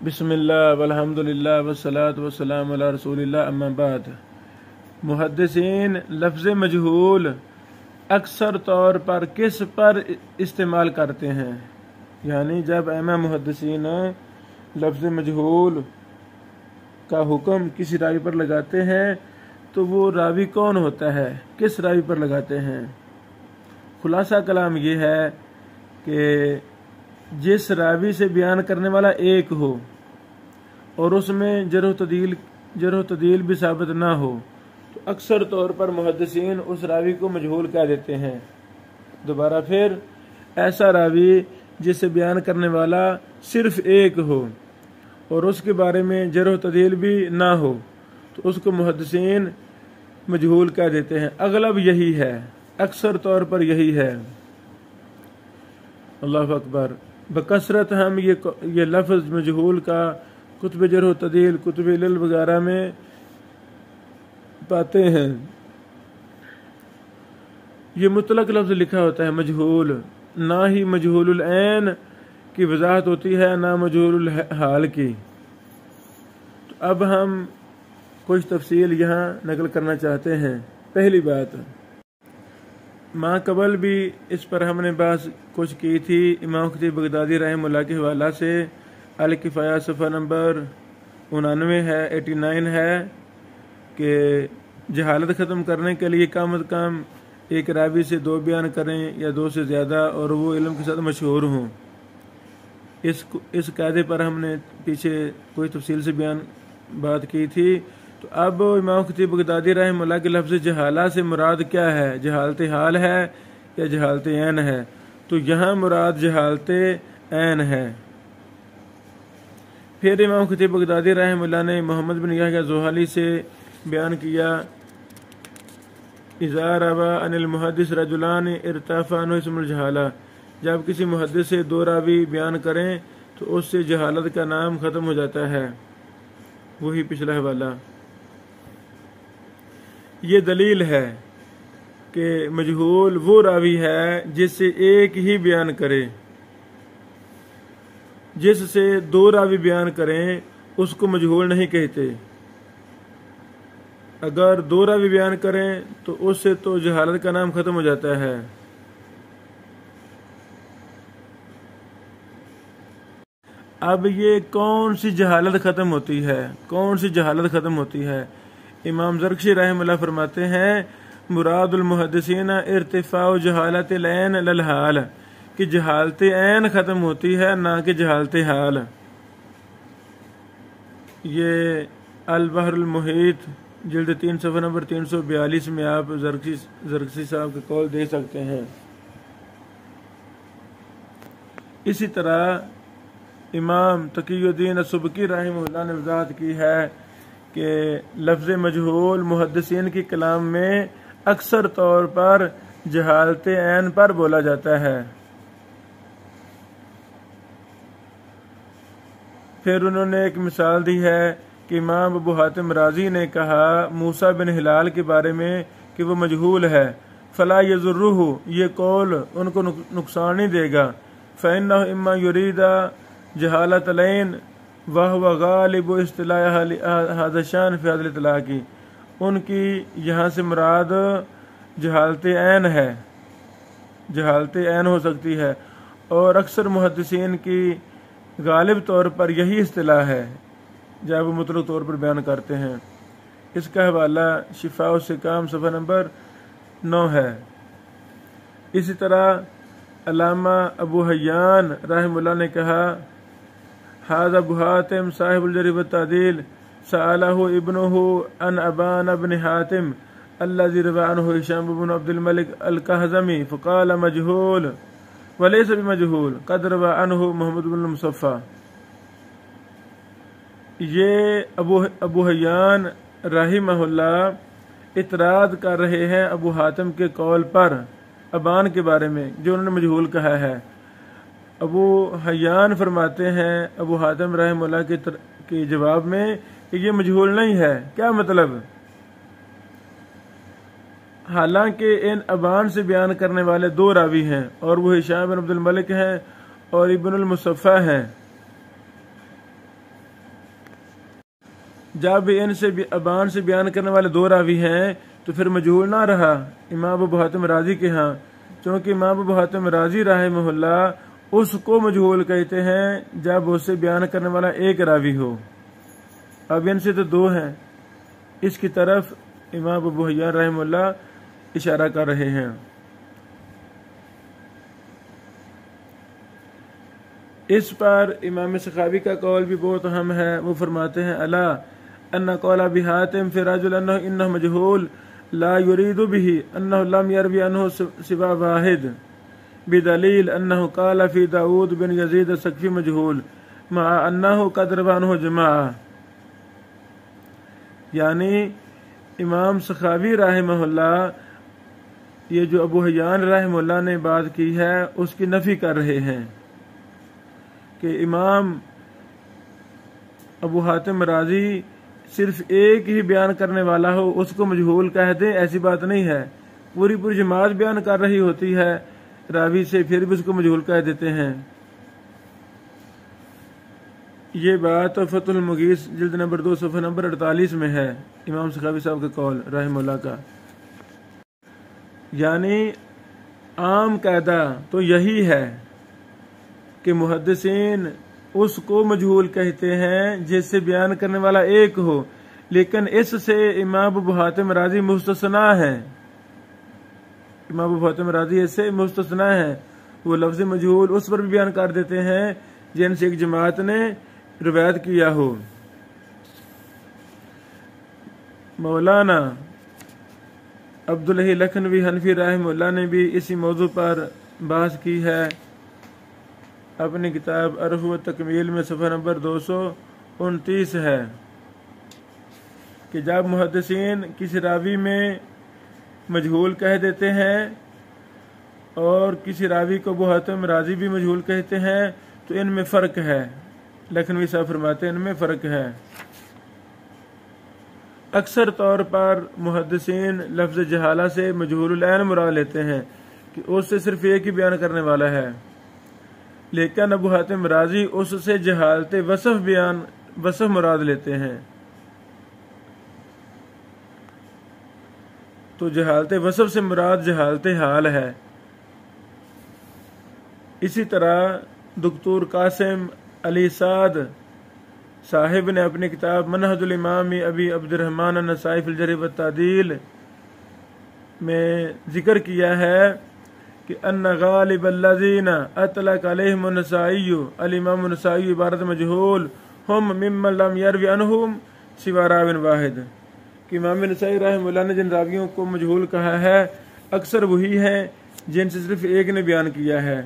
بسم اللہ والحمد للہ والصلاۃ والسلام علی رسول اللہ اما بعد۔ محدثین لفظ مجہول اکثر طور پر کس پر استعمال کرتے ہیں؟ یعنی جب ائمہ محدثین لفظ مجہول کا حکم کسی راوی پر لگاتے ہیں تو وہ راوی کون ہوتا ہے، کس راوی پر لگاتے ہیں؟ خلاصہ کلام یہ ہے کہ جس راوی سے بیان کرنے والا ایک ہو اور اس میں جرح و تعدیل بھی ثابت نہ ہو تو اکثر طور پر محدثین اس راوی کو مجہول کہہ دیتے ہیں۔ دوبارہ پھر ایسا راوی جس سے بیان کرنے والا صرف ایک ہو اور اس کے بارے میں جرح و تعدیل بھی نہ ہو تو اس کو محدثین مجہول کہہ دیتے ہیں۔ اغلب یہی ہے، اکثر طور پر یہی ہے۔ اللہ اکبر۔ بکثرت ہم یہ لفظ مجہول کا کتب جرح و تعدیل، کتب علل وغیرہ میں پاتے ہیں۔ یہ مطلق لفظ لکھا ہوتا ہے مجہول، نہ ہی مجہول العین کی وضاحت ہوتی ہے نہ مجہول الحال کی۔ تو اب ہم کچھ تفصیل یہاں نقل کرنا چاہتے ہیں۔ پہلی بات، ماں قبل بھی اس پر ہم نے بحث کچھ کی تھی۔ امام خطیب بغدادی رحمہ اللہ کے حوالہ سے الکفایہ صفحہ نمبر 89 ہے 89 ہے کہ جہالت ختم کرنے کے لیے کم از کم ایک راوی سے 2 بیان کریں یا 2 سے زیادہ، اور وہ علم کے ساتھ مشہور ہوں۔ اس قاعدے پر ہم نے پیچھے کوئی تفصیل سے بات کی تھی۔ تو اب امام خطیب بغدادی رحمہ اللہ کے لفظ جہالہ سے مراد کیا ہے؟ جہالت حال ہے یا جہالت عین ہے؟ تو یہاں مراد جہالت عین ہے۔ پھر امام خطیب بغدادی رحمہ اللہ نے محمد بن یحییٰ زوہلی سے بیان کیا، اذا روى عن المحدث رجلان ارتفع عنه اسم الجہالہ، جب کسی محدث سے 2 راوی بیان کریں تو اس سے جہالت کا نام ختم ہو جاتا ہے۔ وہی پچھلا حوالہ۔ یہ دلیل ہے کہ مجہول وہ راوی ہے جس سے ایک ہی بیان کرے۔ جس سے 2 راوی بیان کریں اس کو مجہول نہیں کہتے۔ اگر 2 راوی بیان کریں تو اس سے تو جہالت کا نام ختم ہو جاتا ہے۔ اب یہ کون سی جہالت ختم ہوتی ہے؟ کون سی جہالت ختم ہوتی ہے؟ امام زرکشی رحمہ اللہ فرماتے ہیں، مراد المحدثین ارتفاع جہالت العین للحال، کہ جہالت عین ختم ہوتی ہے نہ کہ جہالت حال۔ یہ البحر المحیط جلد 3 صفحہ نمبر 342 میں آپ زرکشی صاحب کا قول دیکھ سکتے ہیں۔ اسی طرح امام تقی الدین السبکی رحمہ اللہ نے وضاحت کی ہے کہ لفظ مجہول محدثین کی کلام میں اکثر طور پر جہالت عین پر بولا جاتا ہے۔ پھر انہوں نے ایک مثال دی ہے کہ امام ابو حاتم رازی نے کہا موسیٰ بن ہلال کے بارے میں کہ وہ مجہول ہے، فلا یضرہ، یہ قول ان کو نقصان نہیں دے گا، فإنہ اما یرید جہالت العین وہو غالب اصطلاح ھذا الشأن فی ھذا الاطلاق، ان کی یہاں سے مراد جہالت عین ہے، جہالت عین ہو سکتی ہے، اور اکثر محدثین کی غالب طور پر یہی اصطلاح ہے جب وہ مطلق طور پر بیان کرتے ہیں۔ اس کا حوالہ شفاء السقام صفحہ نمبر 9 ہے۔ اسی طرح علامہ ابو حیان رحمہ اللہ نے کہا، ھذا ابو حاتم صاحب الجرح والتعدیل سألہ ابنہ عن ابان بن حاتم الذي روى عنه هشام بن عبد الملك الكهزمي فقال مجهول وليس بمجهول قد روى عنه محمد بن المصفى۔ یہ ابو حیان رحمہ اللہ اعتراض کر رہے ہیں ابو حاتم کے قول پر ابان کے بارے میں جو انہوں نے مجہول کہا ہے۔ ابو حیان فرماتے ہیں ابو حاتم رحمہ اللہ کے جواب میں کہ یہ مجہول نہیں ہے۔ کیا مطلب؟ حالانکہ ان ابان سے بیان کرنے والے 2 راوی ہیں اور وہ ہشام بن عبد الملک ہیں اور ابن المصفى ہیں۔ جب ان سے ابان سے بیان کرنے والے دو راوی ہیں تو پھر مجہول نہ رہا امام ابو حاتم رازی کے ہاں، چونکہ امام ابو حاتم رازی رحمہ اللہ اس کو مجہول کہتے ہیں جب اس سے بیان کرنے والا ایک راوی ہو۔ اب ان سے تو دو ہیں، اس کی طرف امام ابو حیان رحمہ اللہ اشارہ کر رہے ہیں۔ اس پر امام سخاوی کا قول بھی بہت اہم ہے، وہ فرماتے ہیں الا ان قول ابی حاتم فی رجل انہ مجہول لا یرید به انہ لم یروی عنہ سوا واحد بدلیل انہ قال فی داود بن یزید الثقفی مجہول مع انہ قد روی عنہ جماعہ، یعنی امام سخاوی رحمہ اللہ یہ جو ابو حیان رحمہ اللہ نے بات کی ہے اس کی نفی کر رہے ہیں کہ امام ابو حاتم رازی صرف ایک ہی بیان کرنے والا ہو اس کو مجہول کہہ دیں، ایسی بات نہیں ہے۔ پوری جماعت بیان کر رہی ہوتی ہے راوی سے، پھر بھی اس کو مجہول کہہ دیتے ہیں۔ یہ بات فتح المغیث جلد نمبر 2 صفحہ نمبر 48 میں ہے، امام سخاوی صاحب کا قول رحمہ اللہ کا۔ یعنی عام قاعدہ تو یہی ہے کہ محدثین اس کو مجہول کہتے ہیں جس سے بیان کرنے والا ایک ہو، لیکن اس سے امام ابو حاتم رازی مستثنا ہے۔ امام ابو حاتم رازی اس سے مستثنا ہے، وہ لفظ مجہول اس پر بھی بیان کر دیتے ہیں جن سے ایک جماعت نے روایت کیا ہو۔ مولانا عبداللہ لکھنوی حنفی رحمہ اللہ نے بھی اسی موضوع پر بحث کی ہے اپنی کتاب عرف و تکمیل میں، صفحہ نمبر 229 ہے کہ جب محدثین کسی راوی میں مجہول کہہ دیتے ہیں اور کسی راوی کو ابو حاتم رازی بھی مجہول کہتے ہیں تو ان میں فرق ہے۔ لکھنوی صاحب فرماتے ہیں ان میں فرق ہے۔ اکثر طور پر محدثین لفظ جہالہ سے مجہول العین مراد لیتے ہیں کہ اس سے صرف ایک ہی بیان کرنے والا ہے، لیکن ابو حاتم رازی اس سے جہالت وصف مراد لیتے ہیں۔ تو جہالت وصف سے مراد جہالت حال ہے۔ اسی طرح دکتور قاسم علی سعد صاحب نے اپنی کتاب منہج الامام ابی عبد الرحمن النسائی فی الجرح والتعدیل میں ذکر کیا ہے کہ ان غالب الذین اطلق علیہم النسائی الامام النسائی عبارت مجہول ہم ممن لم یروی عنہم سوا راو واحد، کہ امام نسائی رحمہ اللہ نے جن راویوں کو مجہول کہا ہے اکثر وہی ہیں جن سے صرف ایک نے بیان کیا ہے۔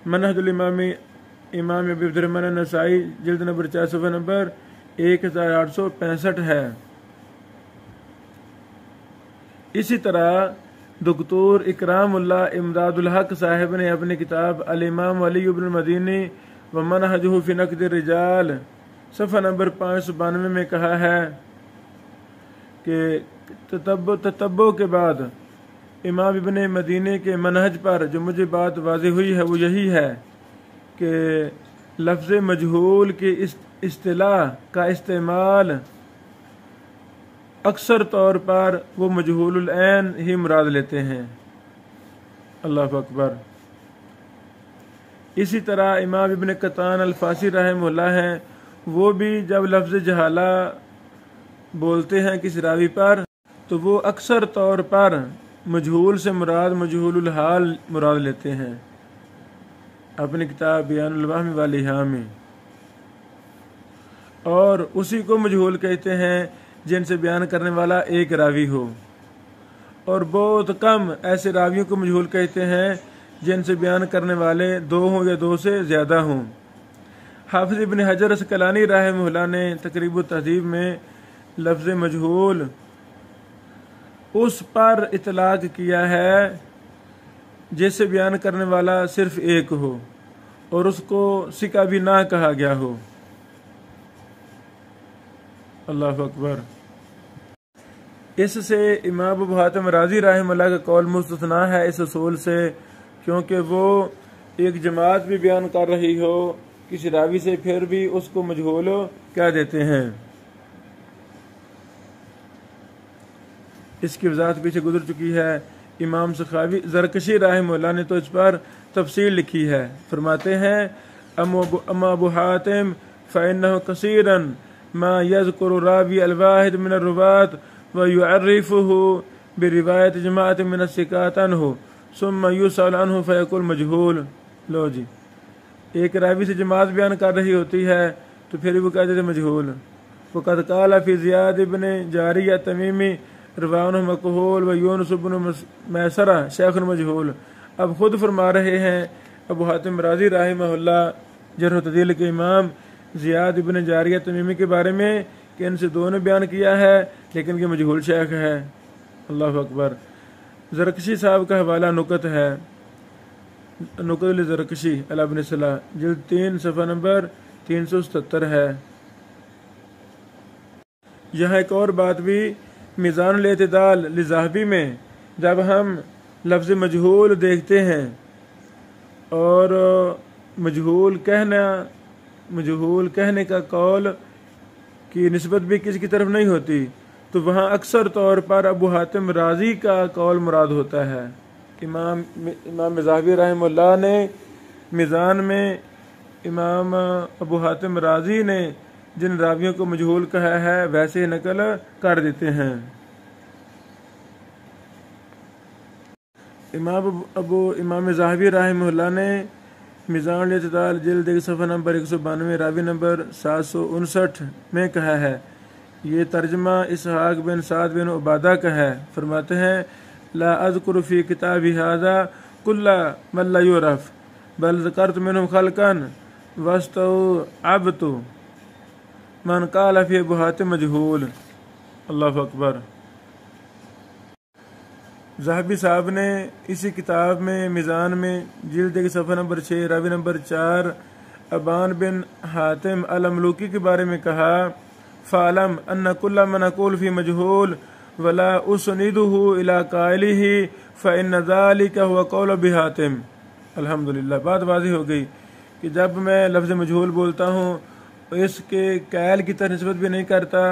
منہج الامام امام ابی عبد الرحمن النسائی جلد نمبر 4 صفحہ نمبر 1865 ہے۔ اسی طرح دکتور اکرام اللہ امداد الحق صاحب نے اپنی کتاب الامام علی بن المدینی و منہجہ فی نقد الرجال صفحہ نمبر 592 میں کہا ہے کہ تتبع کے بعد امام ابن مدینی کے منہج پر جو مجھے بات واضح ہوئی ہے وہ یہی ہے کہ لفظ مجہول کی اصطلاح کا استعمال اکثر طور پر وہ مجہول العین ہی مراد لیتے ہیں۔ اللہ اکبر۔ اسی طرح امام ابن قطان الفاسی رحمہ اللہ ہیں، وہ بھی جب لفظ جہالہ بولتے ہیں کسی راوی پر تو وہ اکثر طور پر مجہول سے مراد مجہول الحال مراد لیتے ہیں اپنی کتاب بیان الوہم والایہام میں، اور اسی کو مجہول کہتے ہیں جن سے بیان کرنے والا ایک راوی ہو، اور بہت کم ایسے راویوں کو مجہول کہتے ہیں جن سے بیان کرنے والے دو ہوں یا دو سے زیادہ ہوں۔ حافظ ابن حجر اسقلانی رحمہ اللہ نے تقریب التہذیب میں لفظ مجہول اس پر اطلاق کیا ہے جس سے بیان کرنے والا صرف ایک ہو اور اس کو ثقہ بھی نہ کہا گیا ہو۔ اللہ اکبر۔ اس سے امام ابو حاتم رازی رحمہ اللہ کا قول مستثنا ہے اس اصول سے، کیونکہ وہ ایک جماعت بھی بیان کر رہی ہو کسی راوی سے پھر بھی اس کو مجہول کہہ دیتے ہیں۔ اس کی وضاحت پیچھے گزر چکی ہے۔ امام سخاوی زرکشی رحمہ اللہ نے تو اس پر تفصیل لکھی ہے، فرماتے ہیں اما ابو حاتم فإنه كثيرا ما يذكر راوي الواحد من الرواة ويعرفه برواية جماعة من الثقات عنه ثم يسأل عنه فيقول مجهول۔ لو جی، ایک راوی سے جماعت بیان کر رہی ہوتی ہے تو پھر وہ کہتے تھے مجہول۔ وقد قال فی زیاد بن جاریہ تمیمی روانہ مقہول و یونس بن میسرہ شیخ مجہول۔ اب خود فرما رہے ہیں ابو حاتم رازی رحمہ اللہ جرح و تعدیل کے امام زیاد بن جاریہ تمیمی کے بارے میں کہ ان سے دو نے بیان کیا ہے لیکن کہ مجہول شیخ ہے۔ اللہ اکبر۔ زرکشی صاحب کا حوالہ نکت ہے، نکت الزرکشی علی ابن صلاح جلد 3 صفحہ نمبر 377 ہے۔ یہاں ایک اور بات بھی، میزان الاعتدال لذہبی میں جب ہم لفظ مجہول دیکھتے ہیں اور مجہول کہنے کا قول کی نسبت بھی کسی کی طرف نہیں ہوتی تو وہاں اکثر طور پر ابو حاتم رازی کا قول مراد ہوتا ہے۔ امام مذہبی رحمہ اللہ نے میزان میں امام ابو حاتم رازی نے جن راویوں کو مجہول کہا ہے ویسے نقل کر دیتے ہیں۔ امام ذہبی رحمہ اللہ نے میزان الاعتدال جلد 1 صفحہ نمبر 192 راوی نمبر 759 میں کہا ہے، یہ ترجمہ اسحاق بن سعد بن عبادہ کا ہے، فرماتے ہیں لا اذکر فی کتاب ھذا کل من لا یعرف بل ذکرت منهم خلقا واستوعبت من قال فی ابو حاتم مجہول۔ اللہ اکبر۔ ذہبی صاحب نے اسی کتاب میں میزان میں جلد 1 صفحہ نمبر 6 راوی نمبر 4 ابان بن حاتم الملوکی کے بارے میں کہا فعلم ان کل من اقول فی مجہول ولا اسندہ الی قائلہ فان ذلک هو قول ابی حاتم۔ الحمدللہ، بات واضح ہو گئی کہ جب میں لفظ مجہول بولتا ہوں اس کے قائل کی طرف نسبت بھی نہیں کرتا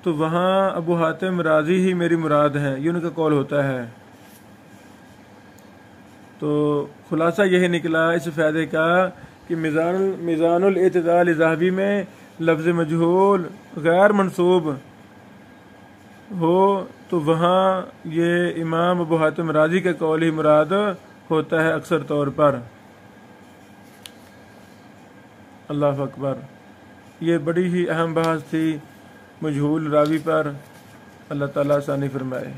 تو وہاں ابو حاتم رازی ہی میری مراد ہے، یہ ان کا قول ہوتا ہے۔ تو خلاصہ یہی نکلا اس فائدے کا کہ میزان الاعتدال ذہبی میں لفظ مجہول غیر منصوب ہو تو وہاں یہ امام ابو حاتم رازی کا قول ہی مراد ہوتا ہے اکثر طور پر۔ اللہ اکبر۔ یہ بڑی ہی اہم بحث تھی مجہول راوی پر، اللہ تعالیٰ آسانی فرمائے۔